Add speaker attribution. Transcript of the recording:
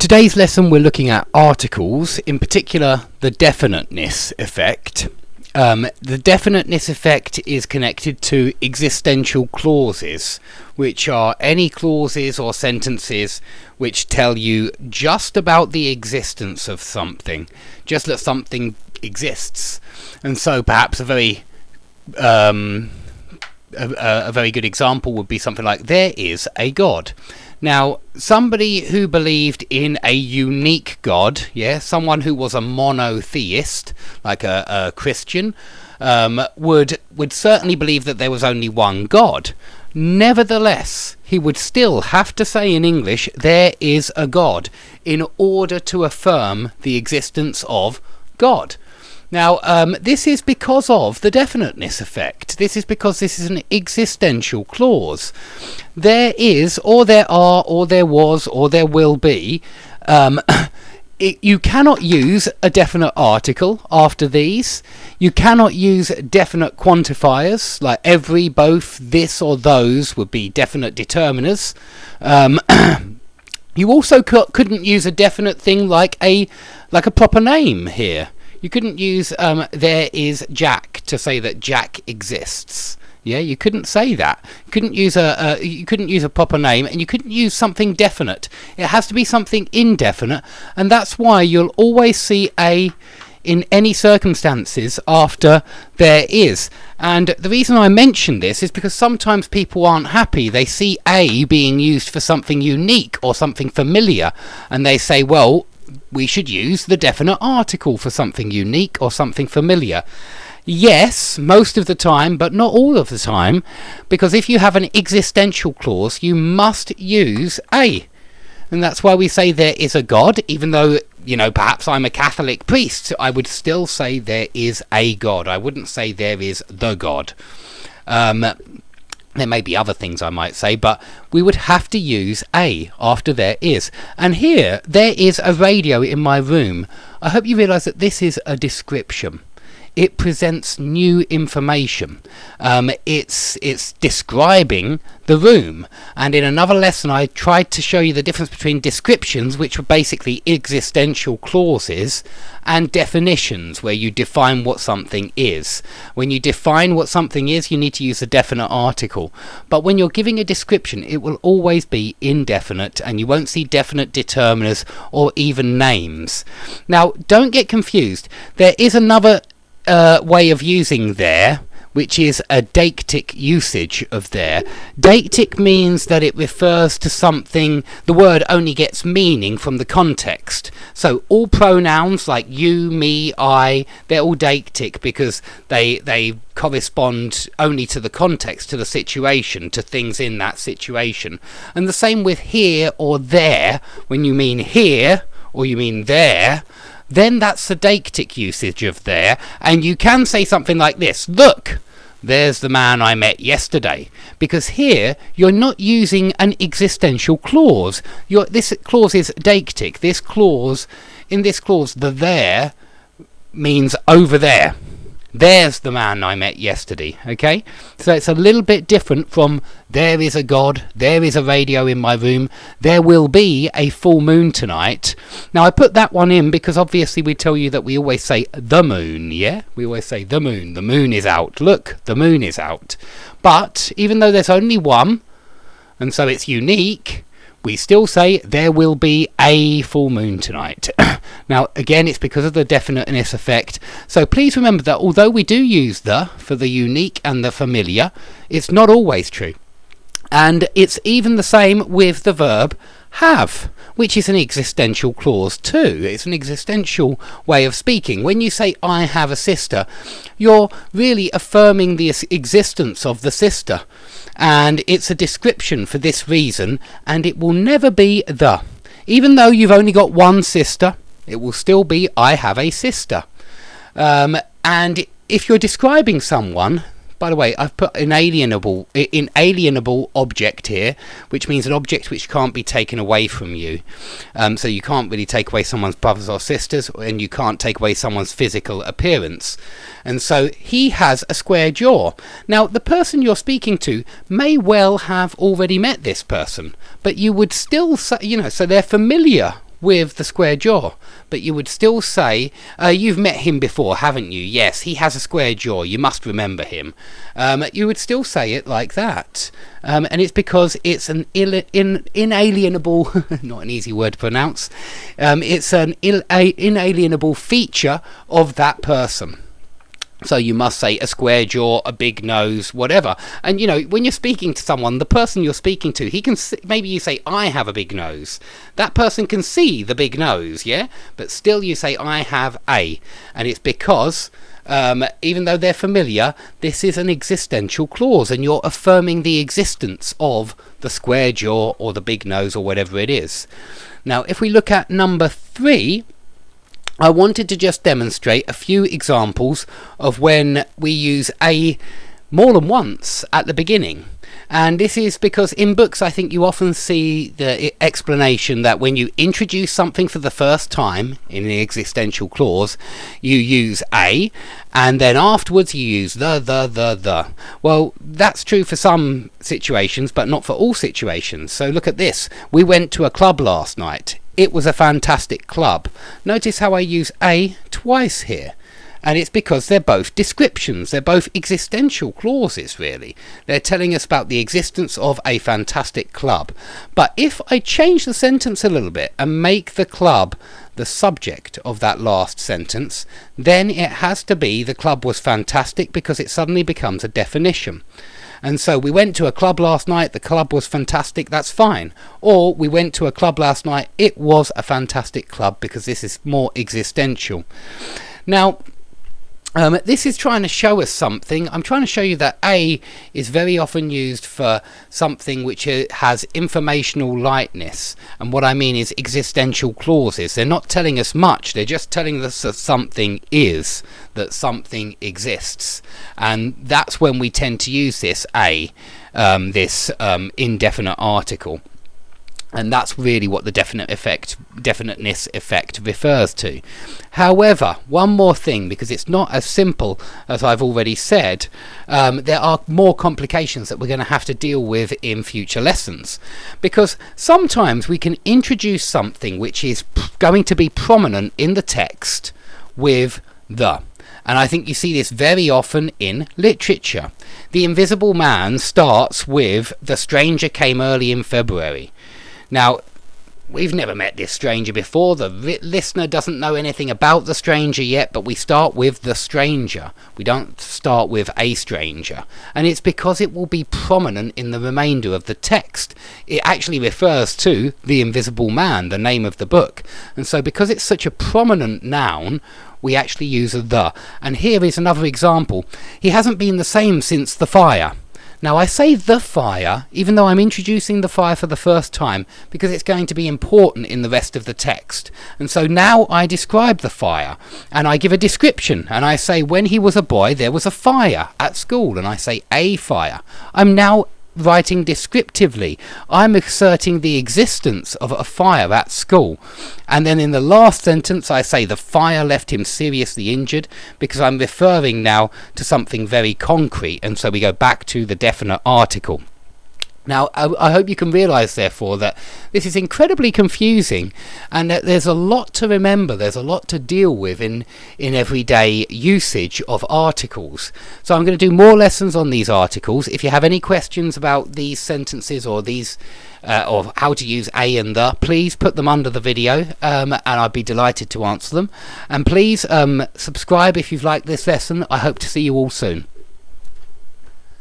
Speaker 1: Today's lesson we're looking at articles, in particular the definiteness effect. The definiteness effect is connected to existential clauses, which are any clauses or sentences which tell you just about the existence of something, just that something exists. And so perhaps a very good example would be something like, there is a God. Now, somebody who believed in a unique God, someone who was a monotheist, like a Christian, would certainly believe that there was only one God. Nevertheless, he would still have to say in English, there is a God, in order to affirm the existence of God. Now, this is because of the definiteness effect. This is because this is an existential clause. There is, or there are, or there was, or there will be. You cannot use a definite article after these. You cannot use definite quantifiers, like every, both, this, or those would be definite determiners. You also couldn't use a definite thing like a proper name here. You couldn't use there is Jack to say that Jack exists. You couldn't say that. You couldn't use a proper name, and you couldn't use something definite. It has to be something indefinite, and that's why you'll always see a in any circumstances after there is. And the reason I mention this is because sometimes people aren't happy. They see a being used for something unique or something familiar, and they say, well, we should use the definite article for something unique or something familiar. Yes, most of the time, but not all of the time, because if you have an existential clause, you must use a. And that's why we say there is a God, even though, perhaps I'm a Catholic priest, I would still say there is a God. I wouldn't say there is the God. There may be other things I might say, but we would have to use a after there is. And here, there is a radio in my room. I hope you realise that this is a description. It presents new information. It's describing the room. And in another lesson, I tried to show you the difference between descriptions, which were basically existential clauses, and definitions, where you define what something is. When you define what something is, you need to use a definite article. But when you're giving a description, it will always be indefinite, and you won't see definite determiners or even names. Now, don't get confused. There is another way of using there, which is a deictic usage of there. Deictic means that it refers to something, the word only gets meaning from the context. So all pronouns like you, me, I, they're all deictic because they correspond only to the context, to the situation, to things in that situation. And the same with here or there. When you mean here or you mean there, then that's the deictic usage of there, and you can say something like this: look, there's the man I met yesterday. Because here you're not using an existential clause. This clause is deictic. In this clause, the there means over there. There's the man I met yesterday, okay? So it's a little bit different from there is a God, there is a radio in my room, there will be a full moon tonight. Now, I put that one in because obviously we tell you that we always say the moon, We always say the moon is out. Look, the moon is out. But even though there's only one, and so it's unique, we still say there will be a full moon tonight. Now, again, it's because of the definiteness effect. So please remember that although we do use the for the unique and the familiar, it's not always true. And it's even the same with the verb have, which is an existential clause too. It's an existential way of speaking. When you say I have a sister, you're really affirming the existence of the sister. And it's a description for this reason, and it will never be the. Even though you've only got one sister, it will still be I have a sister. And if you're describing someone, by the way, I've put inalienable object here, which means an object which can't be taken away from you. So you can't really take away someone's brothers or sisters, and you can't take away someone's physical appearance. And so he has a square jaw. Now, the person you're speaking to may well have already met this person, but you would still say, so they're familiar with the square jaw, but you would still say, you've met him before, haven't you? Yes, he has a square jaw, you must remember him. You would still say it like that. And it's because it's an inalienable, not an easy word to pronounce, it's an inalienable feature of that person. So you must say a square jaw, a big nose, whatever. And you know, when you're speaking to someone, the person you're speaking to, he can see, maybe you say, I have a big nose. That person can see the big nose, yeah? But still you say, I have a. And it's because, even though they're familiar, this is an existential clause, and you're affirming the existence of the square jaw or the big nose or whatever it is. Now, if we look at number 3, I wanted to just demonstrate a few examples of when we use a more than once at the beginning. And this is because in books I think you often see the explanation that when you introduce something for the first time in the existential clause, you use a, and then afterwards you use the. Well, that's true for some situations, but not for all situations. So look at this. We went to a club last night. It was a fantastic club. Notice how I use a twice here. And it's because they're both descriptions. They're both existential clauses, really. They're telling us about the existence of a fantastic club. But if I change the sentence a little bit and make the club the subject of that last sentence, then it has to be the club was fantastic, because it suddenly becomes a definition. And so we went to a club last night, the club was fantastic, that's fine. Or we went to a club last night, it was a fantastic club, because this is more existential. Now, this is trying to show us something. I'm trying to show you that a is very often used for something which has informational lightness. And what I mean is existential clauses. They're not telling us much. They're just telling us that something is, that something exists. And that's when we tend to use this a, this indefinite article. And that's really what the definiteness effect refers to. However, one more thing, because it's not as simple as I've already said, there are more complications that we're going to have to deal with in future lessons. Because sometimes we can introduce something which is going to be prominent in the text with the. And I think you see this very often in literature. The Invisible Man starts with, the stranger came early in February. Now, we've never met this stranger before. The listener doesn't know anything about the stranger yet, but we start with the stranger. We don't start with a stranger. And it's because it will be prominent in the remainder of the text. It actually refers to the Invisible Man, the name of the book. And so because it's such a prominent noun, we actually use a the. And here is another example. He hasn't been the same since the fire. Now I say the fire, even though I'm introducing the fire for the first time, because it's going to be important in the rest of the text. And so now I describe the fire, and I give a description, and I say when he was a boy there was a fire at school, and I say a fire. I'm now writing descriptively. I'm asserting the existence of a fire at school. And then in the last sentence I say the fire left him seriously injured, because I'm referring now to something very concrete, and so we go back to the definite article. Now, I hope you can realise, therefore, that this is incredibly confusing, and that there's a lot to remember, there's a lot to deal with in everyday usage of articles. So I'm going to do more lessons on these articles. If you have any questions about these sentences or these or how to use a and the, please put them under the video, and I'd be delighted to answer them. And please subscribe if you've liked this lesson. I hope to see you all soon.